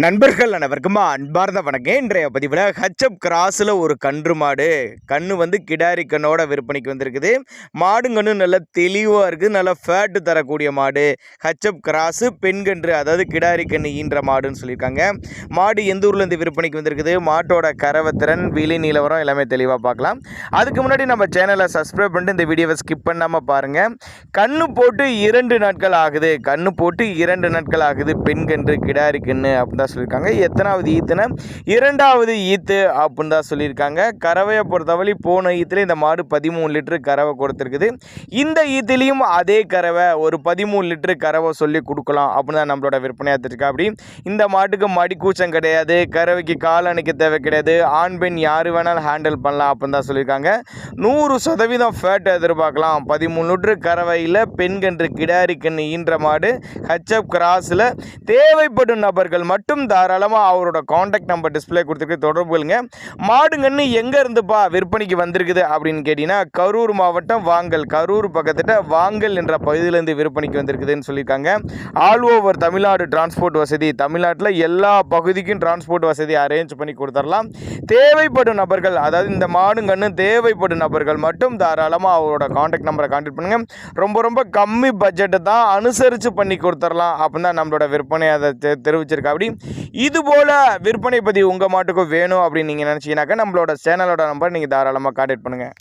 நண்பர்கள் அனைவருக்கும் அன்பார்ந்த வணக்கம். இன்றைய பதிவில் ஹெச்எப் கிராஸில் ஒரு கன்று மாடு கன்று கிடாரி கண்ணோட விற்பனைக்கு வந்திருக்குது. மாடுங்கன்று நல்ல தெளிவாக இருக்குது, நல்ல ஃபேட்டு தரக்கூடிய மாடு. ஹெச்எப் கிராஸு பெண் கன்று, அதாவது கிடாரி கன்று ஈன்ற மாடுன்னு சொல்லியிருக்காங்க. மாடு எந்த ஊர்லேருந்து விற்பனைக்கு வந்திருக்குது, மாட்டோட கறவைத்திறன், விலை நிலவரம் எல்லாமே தெளிவாக பார்க்கலாம். அதுக்கு முன்னாடி நம்ம சேனலை சப்ஸ்கிரைப் பண்ணிட்டு இந்த வீடியோவை ஸ்கிப் பண்ணாமல் பாருங்கள். கன்று போட்டு 2 நாட்கள் ஆகுது, பெண் கன்று கிடாரி கன்று அப்படின்னு தான் சொல்லியிருக்காங்க. எத்தனாவது ஈத்துனா 2வது ஈத்து அப்படின்னு தான் சொல்லியிருக்காங்க. கறவையை பொறுத்தவரை போன ஈத்துல இந்த மாடு 13 லிட்டரு கறவை கொடுத்துருக்குது. இந்த ஈத்துலேயும் அதே கறவை ஒரு 13 லிட்டரு கறவை சொல்லி கொடுக்கலாம் அப்படின்னு தான் நம்மளோட விற்பனையாக இருக்கா. அப்படி இந்த மாட்டுக்கு மடி கூச்சம் கிடையாது, கறவைக்கு கால் அணைக்க தேவை கிடையாது, ஆண் பெண் யார் வேணாலும் ஹேண்டில் பண்ணலாம் அப்படின்னு தான் சொல்லியிருக்காங்க. 100% ஃபேட் எதிர்பார்க்கலாம். 13 லிட்டரு கறவையில் பெண் கன்று கிடாரி கன்று ஈன்ற மாடு ஹெச்எப் கிராஸில். தேவைப்படும் நபர்கள் மட்டும் தாராளமாக அவரோட காண்டாக்ட் நம்பர் டிஸ்பிளே கொடுத்துருக்கு, தொடர்பு கொள்ளுங்க. மாடுங்கன்னு எங்கே இருந்துப்பா விற்பனைக்கு வந்திருக்குது அப்படின்னு கேட்டிங்கன்னா, கரூர் மாவட்டம் வாங்கல், கரூர் பக்கத்திட்ட வாங்கல் என்ற பகுதியிலேருந்து விற்பனைக்கு வந்திருக்குதுன்னு சொல்லியிருக்காங்க. ஆல் ஓவர் தமிழ்நாடு டிரான்ஸ்போர்ட் வசதி, தமிழ்நாட்டில் எல்லா பகுதிக்கும் டிரான்ஸ்போர்ட் வசதி அரேஞ்ச் பண்ணி கொடுத்துடலாம். தேவைப்படும் நபர்கள், அதாவது இந்த மாடுங்கன்னு தேவைப்படும் நபர்கள் மட்டும் தாராளமாக அவரோட காண்டாக்ட் நம்பரை கான்டாக்ட் பண்ணுங்கள். ரொம்ப கம்மி பட்ஜெட்டு தான், அனுசரித்து பண்ணி கொடுத்துடலாம் அப்படின்னு தான் நம்மளோட விற்பனை அதை தெரிவிச்சிருக்கா. அப்படி இதுபோல் விற்பனை பதிவு உங்கள் மாட்டுக்கும் வேணும் அப்படின்னு நீங்கள் நினச்சிங்கனாக்கா நம்மளோட சேனலோட நம்பர் நீங்கள் தாராளமாக கான்டாக்ட் பண்ணுங்கள்.